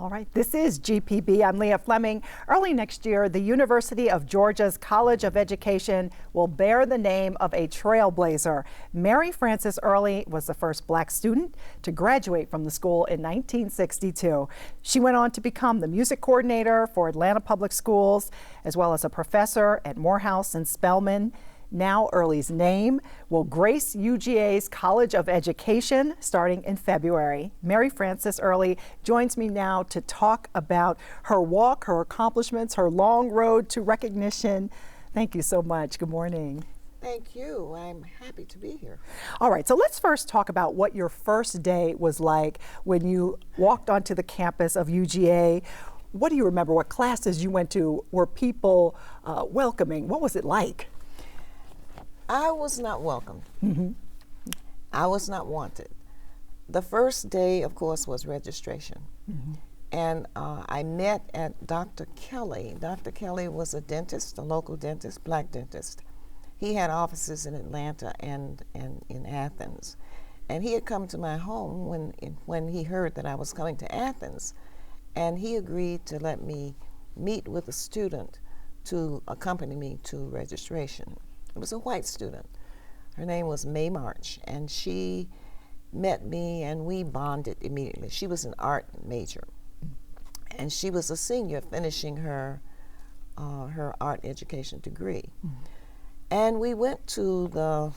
All right, this is GPB. I'm Leah Fleming. Early next year, the University of Georgia's College of Education will bear the name of a trailblazer. Mary Frances Early was the first Black student to graduate from the school in 1962. She went on to become the music coordinator for Atlanta Public Schools, as well as a professor at Morehouse and Spelman. Now Early's name will grace UGA's College of Education starting in February. Mary Frances Early joins me now to talk about her walk, her accomplishments, her long road to recognition. Thank you so much. Good morning. Thank you. I'm happy to be here. All right, so let's first talk about what your first day was like when you walked onto the campus of UGA. What do you remember? What classes you went to? Were people welcoming? What was it like? I was not welcomed. Mm-hmm. I was not wanted. The first day, of course, was registration. Mm-hmm. And I met at Dr. Kelly. Dr. Kelly was a dentist, a local dentist, Black dentist. He had offices in Atlanta and in Athens. And he had come to my home when he heard that I was coming to Athens. And he agreed to let me meet with a student to accompany me to registration. It was a white student. Her name was May March, and she met me and we bonded immediately. She was an art major, and she was a senior finishing her art education degree. Mm-hmm. And we went to the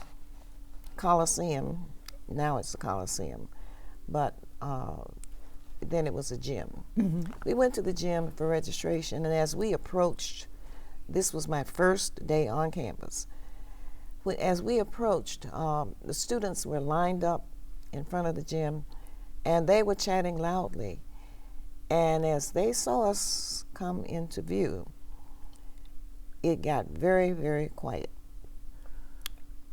Coliseum. Now it's the Coliseum, but then it was a gym. Mm-hmm. We went to the gym for registration, and as we approached, this was my first day on campus. As we approached, the students were lined up in front of the gym, and they were chatting loudly. And as they saw us come into view, it got very, very quiet.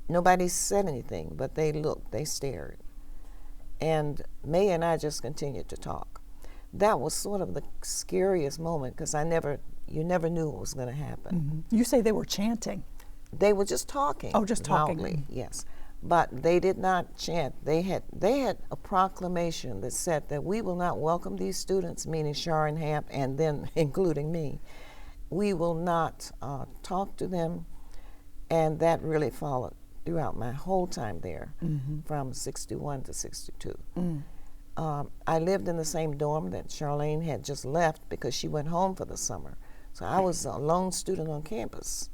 Nobody said anything, but they looked, they stared. And May and I just continued to talk. That was sort of the scariest moment, because you never knew what was going to happen. Mm-hmm. You say they were chanting. They were just talking. Oh, just talking. Loudly, yes. But they did not chant. They had a proclamation that said that we will not welcome these students, meaning Sharon Hamp, and then including me. We will not talk to them, and that really followed throughout my whole time there, mm-hmm. from 61 to 62. Mm. I lived in the same dorm that Charlene had just left because she went home for the summer. So I was a lone student on campus.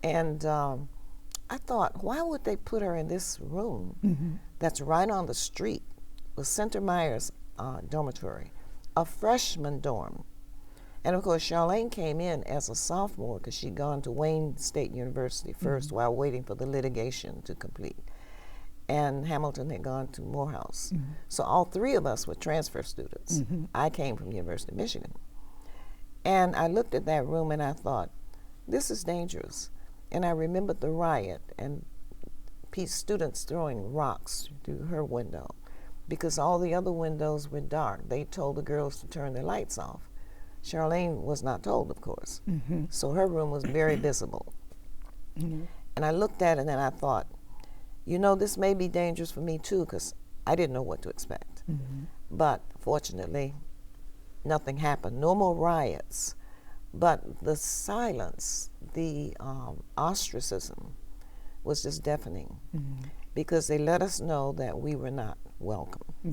And I thought, why would they put her in this room mm-hmm. that's right on the street with Center Myers dormitory, a freshman dorm? And of course, Charlene came in as a sophomore because she'd gone to Wayne State University first, mm-hmm. while waiting for the litigation to complete. And Hamilton had gone to Morehouse. Mm-hmm. So all three of us were transfer students. Mm-hmm. I came from the University of Michigan. And I looked at that room and I thought, this is dangerous. And I remembered the riot and students throwing rocks through her window because all the other windows were dark. They told the girls to turn their lights off. Charlene was not told, of course. Mm-hmm. So her room was very visible. Mm-hmm. And I looked at it and I thought, you know, this may be dangerous for me too, because I didn't know what to expect. Mm-hmm. But fortunately, nothing happened. No more riots. But the silence, the ostracism was just deafening, mm-hmm. because they let us know that we were not welcome. Yeah.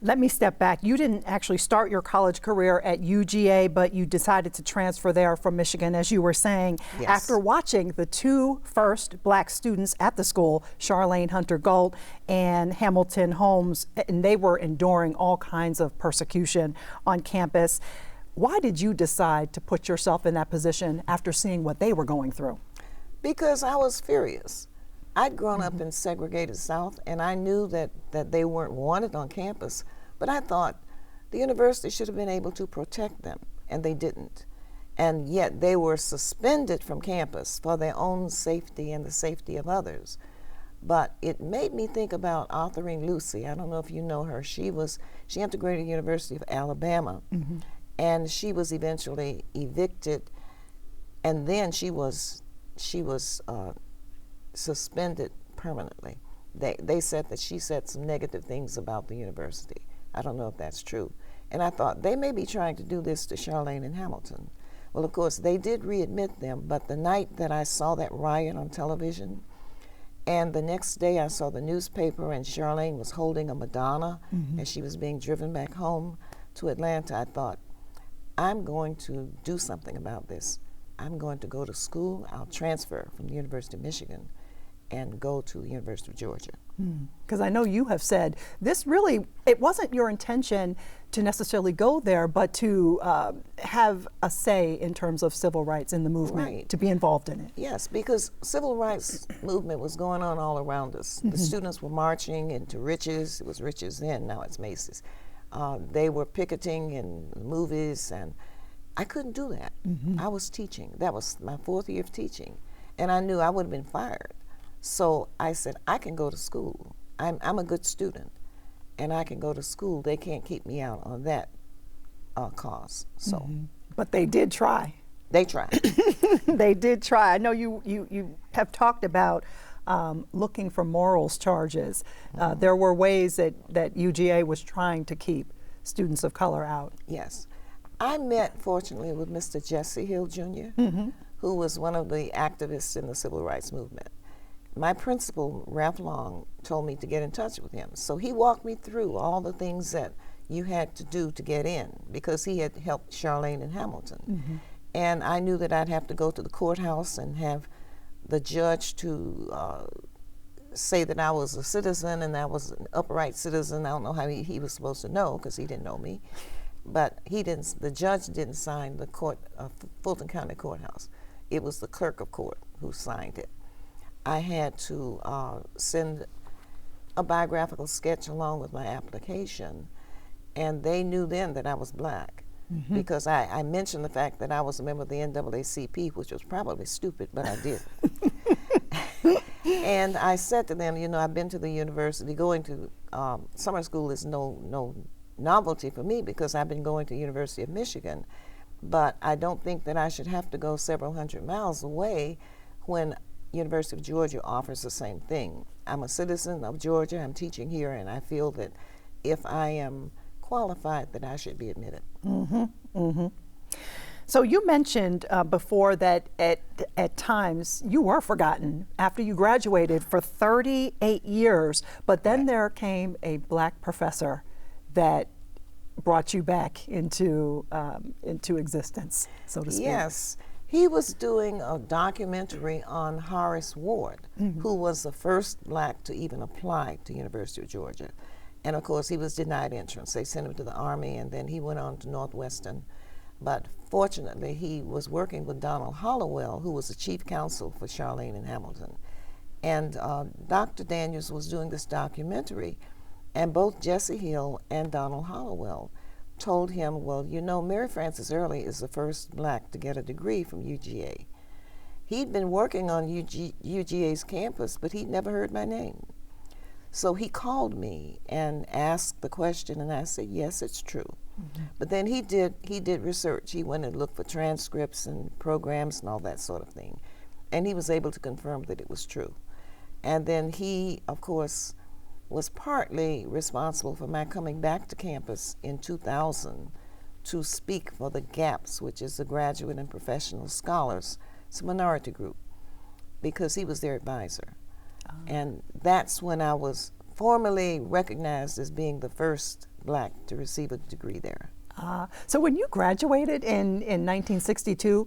Let me step back. You didn't actually start your college career at UGA, but you decided to transfer there from Michigan, as you were saying. Yes. After watching the two first Black students at the school, Charlene Hunter Galt and Hamilton Holmes, and they were enduring all kinds of persecution on campus. Why did you decide to put yourself in that position after seeing what they were going through? Because I was furious. I'd grown mm-hmm. up in segregated South, and I knew that they weren't wanted on campus, but I thought the university should have been able to protect them, and they didn't. And yet they were suspended from campus for their own safety and the safety of others. But it made me think about authoring Lucy. I don't know if you know her. She integrated the University of Alabama. Mm-hmm. And she was eventually evicted, and then she was suspended permanently. They said that she said some negative things about the university. I don't know if that's true. And I thought, they may be trying to do this to Charlene and Hamilton. Well, of course, they did readmit them, but the night that I saw that riot on television, and the next day I saw the newspaper and Charlene was holding a Madonna as she was being driven back home to Atlanta, I thought, I'm going to do something about this. I'm going to go to school. I'll transfer from the University of Michigan and go to the University of Georgia. Because I know you have said this really, it wasn't your intention to necessarily go there, but to have a say in terms of civil rights in the movement, Right. to be involved in it. Yes, because civil rights movement was going on all around us. The students were marching into Riches. It was Riches then, now it's Macy's. They were picketing in movies, and I couldn't do that. I was teaching. That was my 4th year of teaching, and I knew I would have been fired. So I said, I can go to school. I'm a good student, and I can go to school. They can't keep me out on that cause. So, But they did try. they tried. They did try. I know you have talked about looking for morals charges. There were ways that UGA was trying to keep students of color out. Yes. I met, fortunately, with Mr. Jesse Hill Jr., who was one of the activists in the civil rights movement. My principal, Ralph Long, told me to get in touch with him. So he walked me through all the things that you had to do to get in, because he had helped Charlene and Hamilton. And I knew that I'd have to go to the courthouse and have the judge to say that I was a citizen and I was an upright citizen. I don't know how he was supposed to know, because he didn't know me. But he didn't. The judge didn't sign the Fulton County Courthouse. It was the clerk of court who signed it. I had to send a biographical sketch along with my application, and they knew then that I was black, because I mentioned the fact that I was a member of the NAACP, which was probably stupid, but I did. And I said to them, you know, I've been to the university. Going to summer school is no novelty for me, because I've been going to the University of Michigan, but I don't think that I should have to go several hundred miles away when University of Georgia offers the same thing. I'm a citizen of Georgia. I'm teaching here, and I feel that if I am qualified, that I should be admitted. So you mentioned before that at times you were forgotten after you graduated for 38 years, but then there came a black professor that brought you back into existence, so to speak. Yes. He was doing a documentary on Horace Ward, who was the first black to even apply to University of Georgia. And of course, he was denied entrance. They sent him to the Army, and then he went on to Northwestern. But fortunately, he was working with Donald Hollowell, who was the chief counsel for Charlene and Hamilton. And Dr. Daniels was doing this documentary, and both Jesse Hill and Donald Hollowell told him, well, you know, Mary Frances Early is the first black to get a degree from UGA. He'd been working on UGA's campus, but he'd never heard my name. So he called me and asked the question, and I said, yes, it's true. But then he did research. He went and looked for transcripts and programs and all that sort of thing. And he was able to confirm that it was true. And then he, of course, was partly responsible for my coming back to campus in 2000 to speak for the GAPS, which is the Graduate and Professional Scholars. It's a minority group, because he was their advisor. And that's when I was formally recognized as being the first black to receive a degree there. So when you graduated in 1962,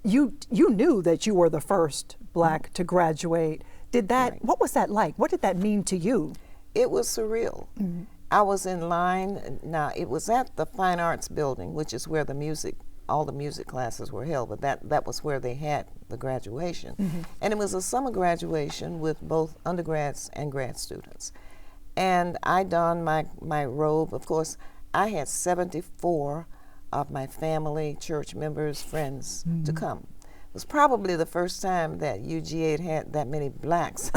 you knew that you were the first black to graduate. Did that? Right. What was that like? What did that mean to you? It was surreal. I was in line. Now, it was at the Fine Arts Building, which is where all the music classes were held, but that was where they had the graduation. And it was a summer graduation with both undergrads and grad students. And I donned my robe. Of course, I had 74 of my family, church members, friends to come. It was probably the first time that UGA had that many blacks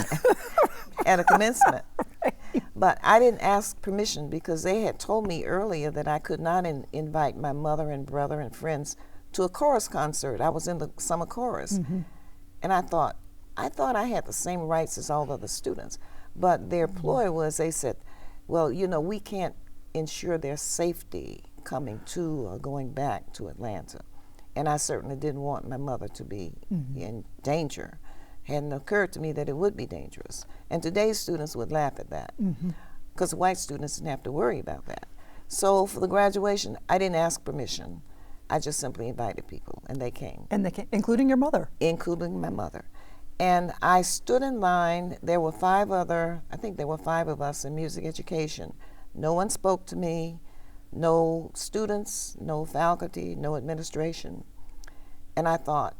at a commencement. But I didn't ask permission, because they had told me earlier that I could not invite my mother and brother and friends to a chorus concert. I was in the summer chorus. And I thought I had the same rights as all the other students. But their ploy was, they said, well, you know, we can't ensure their safety coming to or going back to Atlanta. And I certainly didn't want my mother to be in danger. Hadn't occurred to me that it would be dangerous. And today's students would laugh at that, because white students didn't have to worry about that. So for the graduation, I didn't ask permission. I just simply invited people, and they came. And they came, including your mother? Including my mother. And I stood in line. There were I think there were five of us in music education. No one spoke to me, no students, no faculty, no administration. And I thought,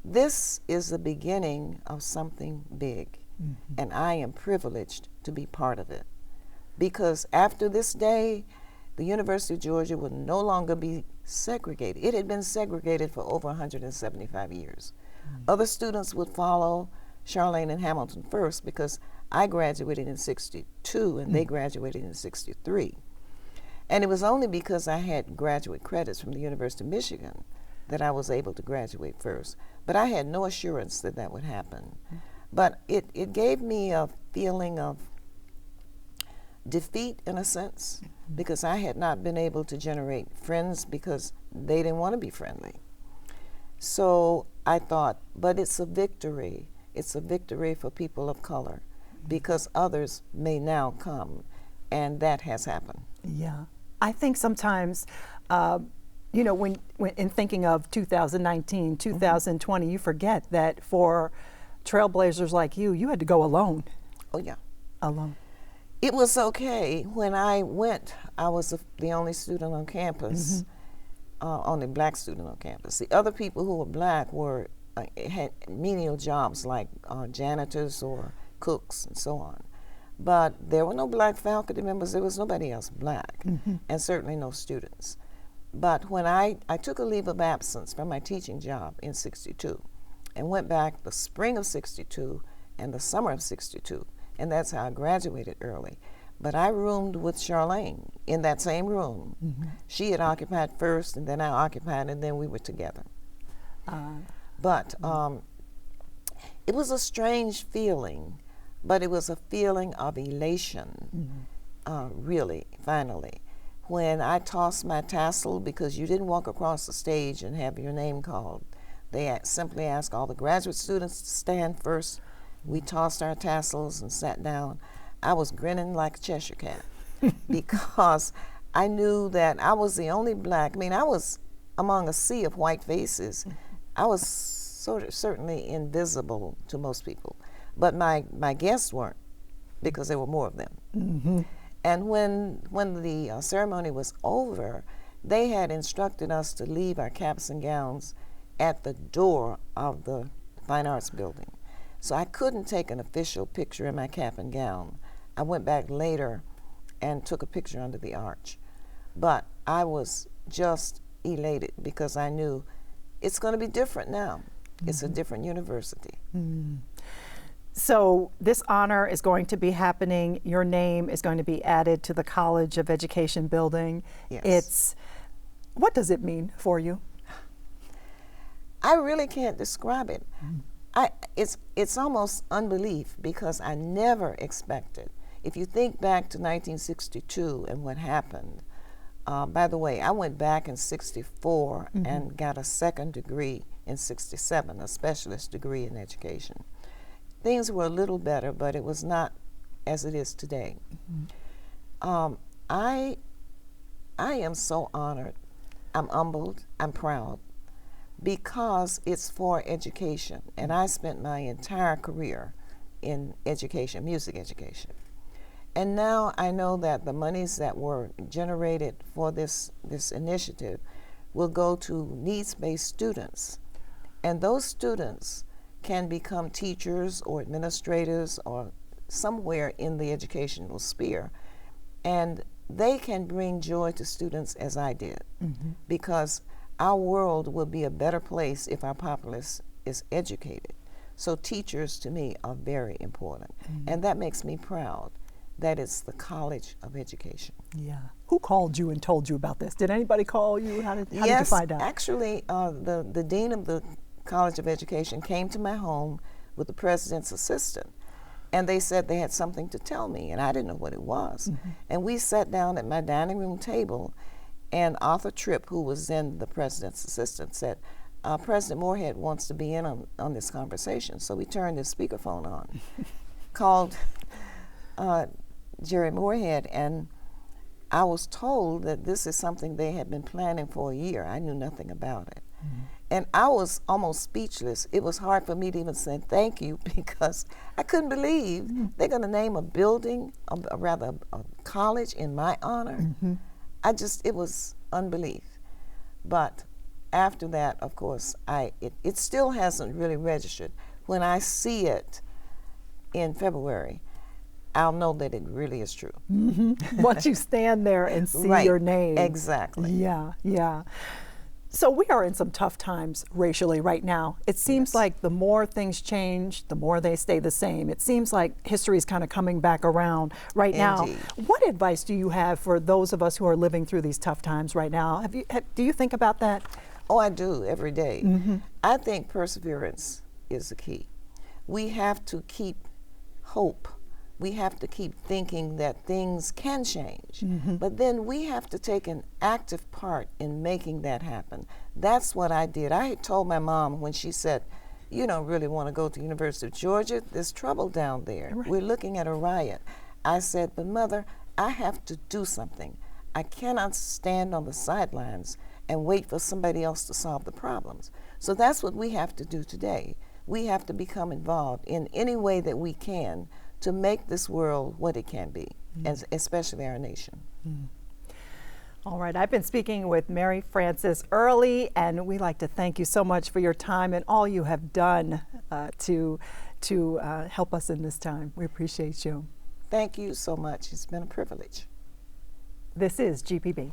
this is the beginning of something big, and I am privileged to be part of it. Because after this day, the University of Georgia would no longer be segregated. It had been segregated for over 175 years. Other students would follow Charlene and Hamilton first, because I graduated in 62 and they graduated in 63. And it was only because I had graduate credits from the University of Michigan that I was able to graduate first. But I had no assurance that that would happen. But it gave me a feeling of defeat, in a sense, because I had not been able to generate friends because they didn't want to be friendly. So I thought, but it's a victory. It's a victory for people of color, because others may now come, and that has happened. Yeah. I think sometimes, you know, when in thinking of 2019, 2020, you forget that for trailblazers like you had to go alone. Oh, yeah. Alone. It was okay. When I went, I was the only student on campus, only black student on campus. The other people who were black had menial jobs like janitors or cooks and so on. But there were no black faculty members. There was nobody else black, and certainly no students. But when I took a leave of absence from my teaching job in 62 and went back the spring of 62 and the summer of 62, and that's how I graduated early. But I roomed with Charlene in that same room. She had occupied first, and then I occupied, and then we were together. But it was a strange feeling, but it was a feeling of elation, really, finally. When I tossed my tassel, because you didn't walk across the stage and have your name called. They simply asked all the graduate students to stand first. We tossed our tassels and sat down. I was grinning like a Cheshire cat because I knew that I was the only black. I mean, I was among a sea of white faces. I was certainly invisible to most people, but my guests weren't, because there were more of them. And when the ceremony was over, they had instructed us to leave our caps and gowns at the door of the Fine Arts Building. So I couldn't take an official picture in my cap and gown. I went back later and took a picture under the arch. But I was just elated because I knew it's going to be different now. It's a different university. So this honor is going to be happening. Your name is going to be added to the College of Education building. Yes. What does it mean for you? I really can't describe it. It's almost unbelief, because I never expected. If you think back to 1962 and what happened, by the way, I went back in 64 and got a second degree in 67, a specialist degree in education. Things were a little better, but it was not as it is today. I am so honored. I'm humbled. I'm proud, because it's for education. And I spent my entire career in education, music education. And now I know that the monies that were generated for this initiative will go to needs-based students. And those students can become teachers or administrators or somewhere in the educational sphere. And they can bring joy to students as I did, because our world will be a better place if our populace is educated. So teachers, to me, are very important. And that makes me proud that it's the College of Education. Yeah. Who called you and told you about this? Did anybody call you? How did you find out? Actually, the dean of the College of Education came to my home with the president's assistant. And they said they had something to tell me, and I didn't know what it was. And we sat down at my dining room table, and Arthur Tripp, who was then the president's assistant, said, President Moorhead wants to be in on this conversation. So we turned his speakerphone on, called Jerry Moorhead, and I was told that this is something they had been planning for a year. I knew nothing about it. And I was almost speechless. It was hard for me to even say thank you because I couldn't believe they're going to name a building, rather a college in my honor. It was unbelief. But after that, of course, it still hasn't really registered. When I see it in February, I'll know that it really is true. Once you stand there and see your name. Exactly. Yeah, yeah. So we are in some tough times racially right now. It seems like the more things change, the more they stay the same. It seems like history is kind of coming back around right now. What advice do you have for those of us who are living through these tough times right now? Do you think about that? Oh, I do every day. I think perseverance is the key. We have to keep hope. We have to keep thinking that things can change. But then we have to take an active part in making that happen. That's what I did. I had told my mom when she said, you don't really want to go to the University of Georgia, there's trouble down there. We're looking at a riot. I said, but Mother, I have to do something. I cannot stand on the sidelines and wait for somebody else to solve the problems. So that's what we have to do today. We have to become involved in any way that we can to make this world what it can be, and especially our nation. All right, I've been speaking with Mary Frances Early, and we'd like to thank you so much for your time and all you have done to help us in this time. We appreciate you. Thank you so much. It's been a privilege. This is GPB.